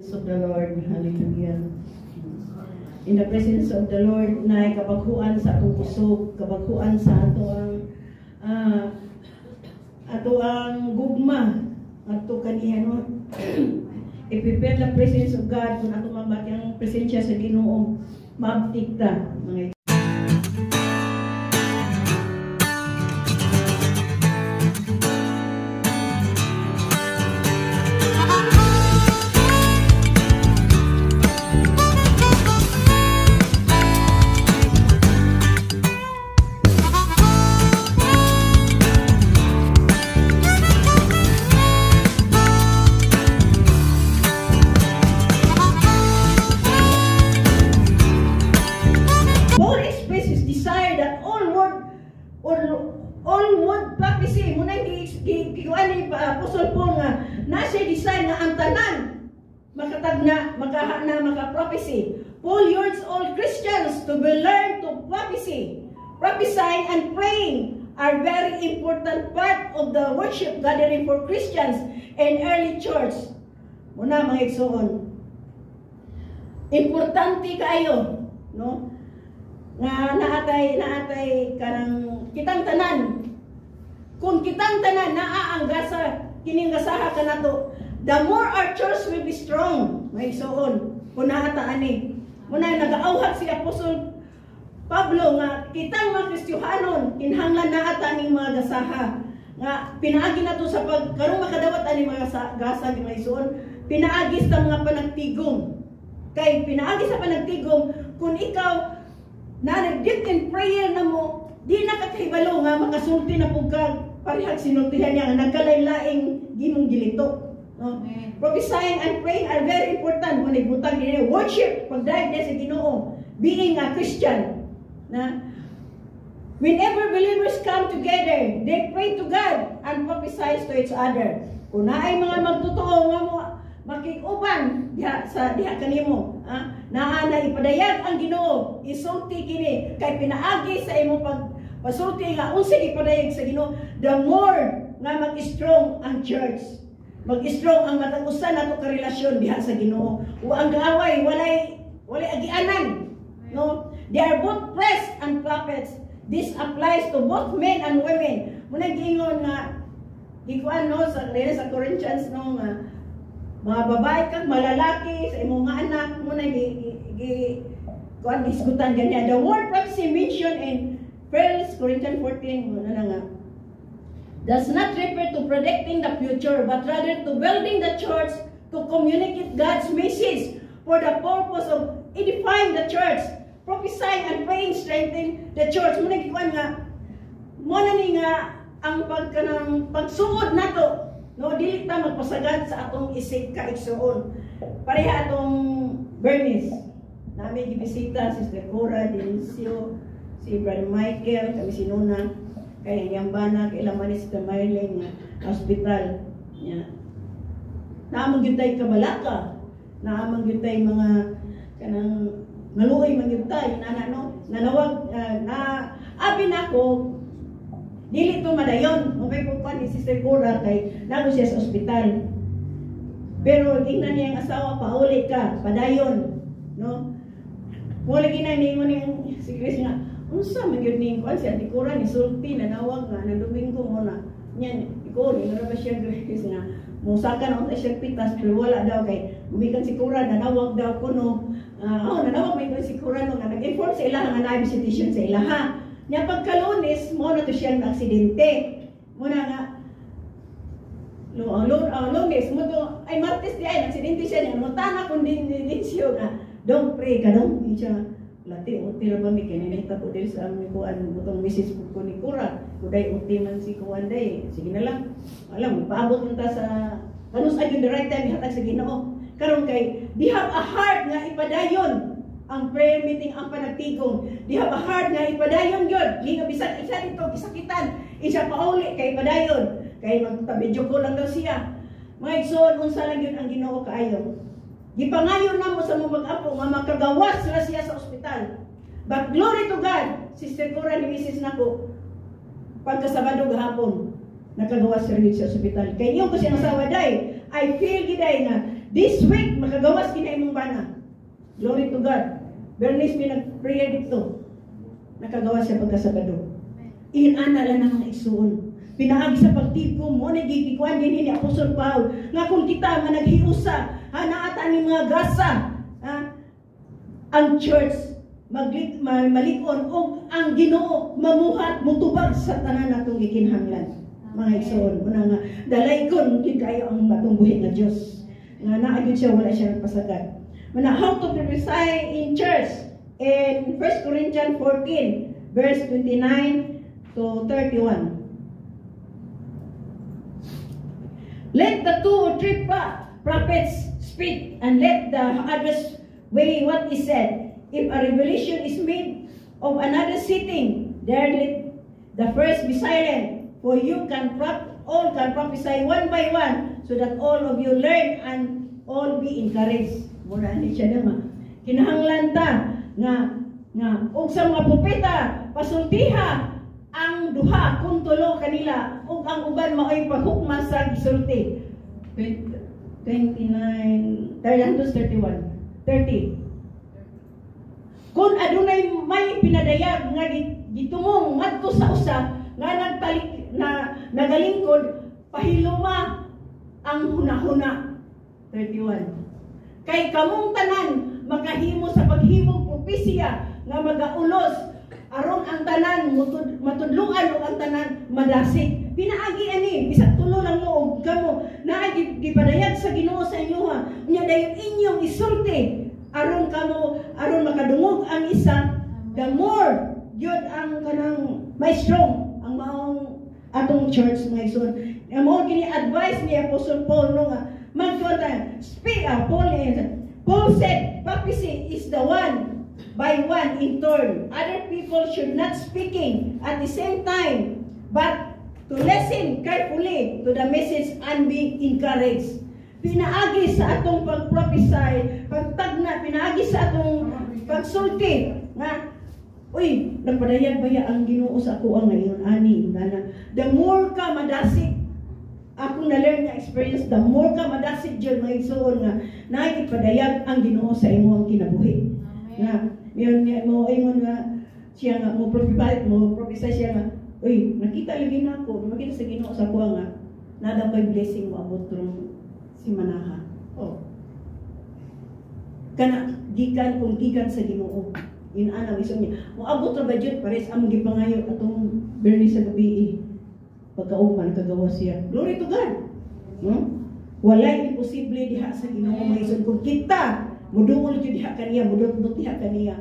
Of the Lord, hallelujah. In the presence of the Lord, na kapaghuan sa atong kusog, kapaghuan sa ato ang gugma, ato kaniya i-prepare the presence of God kung ato mabati ang presensya sa Ginoo, mabtik ta mga Apostle Paul nga nasa design nga ang tanan maka-prophecy. Paul urges all Christians to be learn to prophecy. Prophesying and praying are very important part of the worship gathering for Christians and early church. Muna mga igsoon, importante kayo, no? Nga naatay kanang kitang tanan. Kung kitang tanan naa ang gasa kining gasaha kanato, the more our church will be strong. May soon kunaata ani muna nagaawhat si Apostol Pablo nga kitang mga Kristiyanon kinahanglan naata ning mga gasaha nga pinaagi nato sa pagkaron makadawat ani mga gasa di may soon pinaagi sa mga panagtigom. Kay pinaagi sa panagtigom kung ikaw na nag-deep in prayer na mo, di na kakahibalo nga makasulti na pugkag parihag sinultihan niya nga nagkalay-laing ginong gilito. No? Prophesying and praying are very important. Kung nagbutang din worship, pagdahil niya sa Ginoo, being a Christian. Na, whenever believers come together, they pray to God and prophesy to each other. Kung naay mga magtotoo nga mo, makikuban diha kanimo, naa na ipadayag ang Ginoo, isulti kini kay pinaagi sa imo pasulti nga unsa gipadayag sa Ginoo, the more nga mag-strong ang church, mag-strong ang matag-usan nato ka relasyon diha sa Ginoo. O ang gaaway walay agianan, no? They are both priests and prophets. This applies to both men and women. Muna giingon nga gikuan no sa Corinthians no nga mga babae kag malalaki sa imong anak muna kuan diskutan ganyan. The word prophecy mentioned in 1 Corinthians 14 does not refer to predicting the future, but rather to building the church to communicate God's message for the purpose of edifying the church. Prophesying and praying strengthen the church. Muna gikuan nga muna ni nga ang pagsuod nato, no, dili ta magpasagad sa atong isig ka igsuon. Pareha atong Bernice. Nami gibisita si Sister Cora Delicio, si Brother Michael, kami sinuna, kay Yambana, kay Lamanis, kay Marilyn, hospital. Naamang yun tayo kabalaka, naamang yun tayo mga kanang maluoy man yun tayo, nanawag, abin ako, dili to madayon, may pupan ni Sister Cora, kay nago siya sa hospital. Pero tingnan niya ang asawa, paulit ka, padayon, no? Wala ginani mo niyang si Chris nga, unsa man gyud ning kuan siya Cora ni sulti na nawag nga na Domingo mo na. Nyan, ikaw ni ra ba siya Chris nga musakan on siya pitas pero wala daw kay gumikan si Cora na nawag daw kuno. Nanawag may si Cora no nga nag-inform sa ilaha nga na visitation sa ilaha. Nya pagka-Lunes mo na to siya na aksidente. Mo na nga Lunes mo to ay Martes di ay aksidente siya nya mo tana kun din siya nga don't pray ka dong siya lati uti ra ba mi kinita ko diri sa aming kuan butong message ko ni Cora kuday uti man si kuan day sige na lang alam paabot man ta sa kanus ay the right time ihatag sa Ginoo karon kay di have a heart nga ipadayon ang prayer meeting ang panagtigom di have a heart nga ipadayon gyud linga bisan isa dito gisakitan isa pauli kay padayon kay magtabidyo ko lang daw siya mga igsoon unsa lang gyud ang Ginoo kaayo. Gipangayon na mo sa mga mag-apo nga makagawas na siya sa ospital. But glory to God, Sister Cora ni Mrs. nako, pagkasabado gahapon, nakagawas sa rin sa ospital. Kaya yung ko siya nasawa day, I feel giday na This week, makagawas kina imong bana. Glory to God. Bernice, pinag-prayer dito. Nakagawas siya pagkasabado. Inana lang ang mga isuon. Pinaagi sa pagtipko mo, nagigikuan din ni Apostol Paul. Nga kung kita managhiusa, naata ni mga gasa, ang church, malikon, o ang Ginoo, mamuhat, mutubag sa tanan natong gikinhanglan. Mga isuon, muna nga, dalaykon, kayo ang matungbuhin na Diyos. Nga naagin siya, wala siya nagpasagad. Muna, how to prophesy in church? In 1 Corinthians 14, verse 29 to 31. Let the 2 or 3 prophets speak, and let the others weigh what is said. If a revelation is made of another sitting, there let the first be silent, for you all can prophesy one by one, so that all of you learn and all be encouraged. Muna ni siya naman. Kinahanglan ta nga og sa mga propeta pasultiha ang duha kung tulo kanila ug ang uban mao'y paghukma sa gisulti. 29 30. Kung adunay may pinadayag nga gitumong ngadto sa usa nga nagtalik na nagalingkod, pahiluma ang hunahuna. 31. Kay kamong tanan makahimo sa paghimong propesya nga magaulos aron ang tanan matudluan ug ang tanan madasig. Pinaagi ani bisag tulo lang mo og kamo naa gipadayag sa Ginoo sa inyo ha. Unya dayon inyong isulti aron makadungog ang isa, the more yun ang kanang may strong ang maong atong church mga ison. Amo gini advice ni Apostle Paul no nga magtuan speak. Paul said prophecy is the one by one in turn. Other people should not speaking at the same time, but to listen carefully to the message and be encouraged. Pinaagi sa atong pag-prophesy, pagtagna, pinaagi sa atong pagsulti nga uy, nagpadayag baya ang Ginoo sa ako ngayon ani nana. The more ka madasig ako na-learn nga experience, the more ka madasig dyan mga igsoon nga naipadayag ang Ginoo sa imo ang kinabuhi. Nga, ngayon mo ingon nga siya nga mo prophesy siya nga uy, nakita lagi na ako, makita sa Ginoo sa ako nga nada ko'y blessing mo abot tong si Manaha. Oh. Kana gikan sa Ginoo. Inana iso niya. Mo abot ra ba jud pares among gipangayo atong Bernice sa gabi. Pagkauman kagawa siya. Glory to God. No? Walay imposible diha sa Ginoo mga isod kung kita muduol jud diha kaniya, mudot diha kaniya.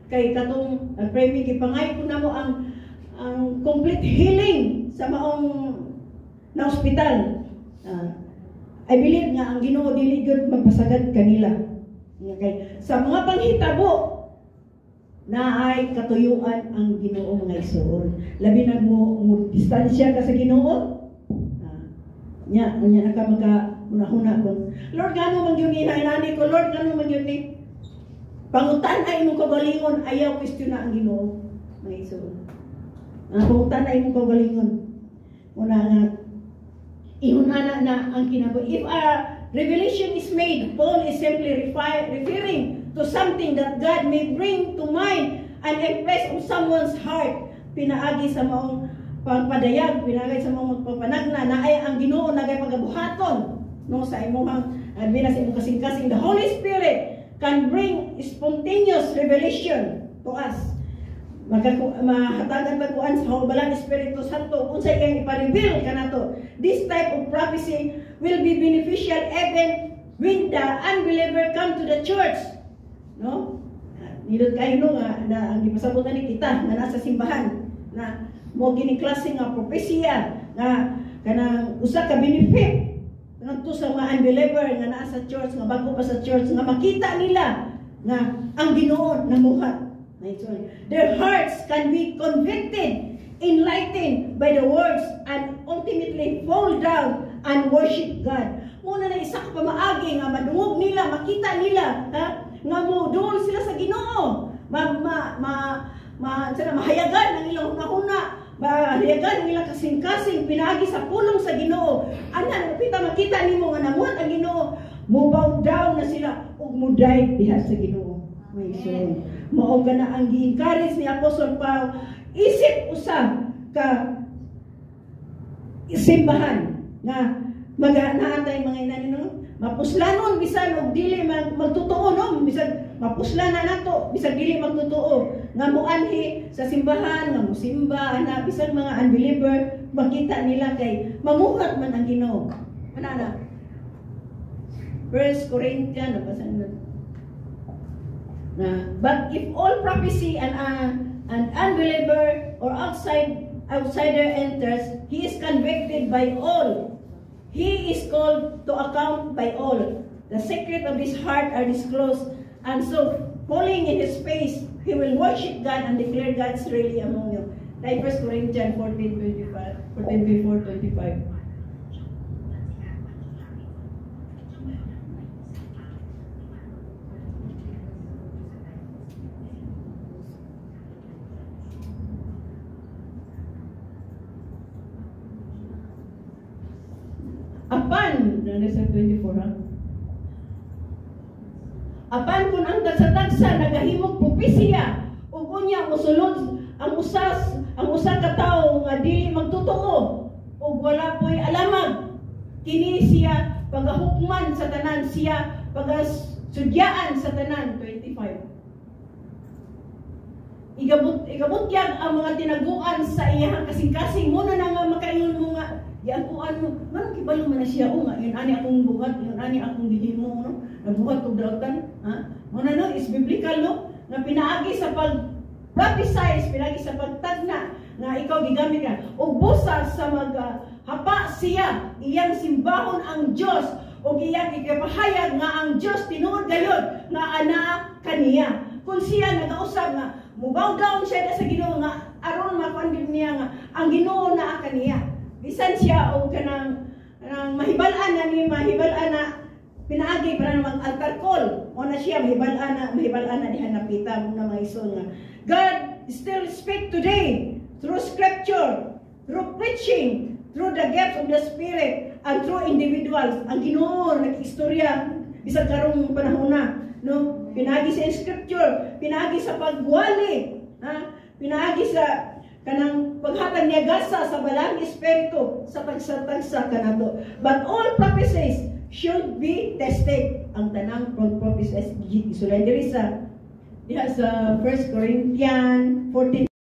Kay katong pray mi gipangayo ko namo ang complete healing sa maong na ospital. I believe nga ang Ginoo dili gyud magpasagad kanila. Okay. Sa mga panghitabo na ay katuyuan ang Ginoo mga igsoon. Labi na mo distansya ka sa Ginoo. Nya naka magahuna kon. Lord gano man gyud ni inani ko, Lord gano man gyud ni pangutan ay imong kagalingon, ayaw question na ang Ginoo mga igsoon. Pangutan ay imong kagalingon. Una nga ihunana na ang kinabuhi. If a revelation is made, Paul is simply referring to something that God may bring to mind and impress on someone's heart. Pinaagi sa maong pagpadayag, pinaagi sa maong magpapanagna na ay ang Ginoo nagay pagabuhaton no sa imong bina sa imong kasing-kasing. The Holy Spirit can bring spontaneous revelation to us. Mahatagan pagkuan sa Balang Espiritu Santo unsay kay ipa-reveal kanato. This type of prophecy will be beneficial even when the unbeliever come to the church. No? Nilod kayo no nga na ang gipasabutan ni kita na nasa simbahan na mo gini klase nga propesya nga kanang usa ka benefit ngadto sa mga unbeliever nga naa sa church nga bago pa sa church nga makita nila nga ang Ginoo namuhat. Their hearts can be convicted, enlightened by the words, and ultimately fall down and worship God. Muna na isa ka pamaagi nga madungog nila, makita nila, nga mo doon sila sa Ginoo. Mahayagan ng ilang hunahuna, mahayagan ng ilang kasing-kasing, pinagi sa pulong sa Ginoo. Anan, makita nimo nga namuhat ang Ginoo. Mubaw down na sila ug muday diha sa Ginoo. May son. Mao na ang gi-encourage ni Apostol Paul, isip usa ka simbahan nga maganaantay mga inanino, mapuslanon bisan og dili magtutuo no, bisan mapuslanan nato bisan dili magtutuo nga muanhi sa simbahan nga musimba ana bisan mga unbeliever makita nila kay mamuhat man ang Ginoo. Ana na 1 Corinthians na, but if all prophecy and an unbeliever or outsider enters, he is convicted by all. He is called to account by all. The secret of his heart are disclosed, and so falling in his face, he will worship God and declare God's really among you. Like 1 Corinthians 14:25. Apan, nasa 24 ha? Apan kung ang tagsa-tagsa nagahimog propesya ug unya mosulod ang usa ka tawo nga dili magtotoo ug wala po'y alamag, kini siya pagahukman sa tanan, siya pagasudyaan sa tanan. 25. Igabot yan ang mga tinaguan sa iyang kasing-kasing muna na nga makaingon mo nga giaguan mo, man kibalo man na siya o nga, yun ani akong buhat, yun ani akong gihimo, no? Nabuhat kong dautan, ha? Muna no, is biblical, no? Na pinaagi sa pag-prophesize, pinaagi sa pagtagna, na ikaw gigamit ka, o busa sa maghapa siya, iyang simbahon ang Diyos, o iyang ikapahayag nga ang Diyos tinuod gayon, nga ana kaniya. Kung siya nag-ausap nga, mubaw down siya sa Ginoo nga, aron makuandin niya nga, ang Ginoo na kaniya. Bisan siya o kanang mahibalaan na pinaagi para na mag-altar call. O na siya mahibalaan na diha napita mo na mga ison nga. God still speak today through scripture, through preaching, through the gift of the Spirit, and through individuals. Ang Ginoo nag-istorya bisan karong panahon na, no? Pinaagi sa scripture, pinaagi sa pagwali, ha? Pinaagi sa kanang paghatag niya gasa sa balang espiritu sa tagsa-tagsa kanato. But all prophecies should be tested. Ang tanang prophecies isulan diri sa diha sa 1 Corinthians 14.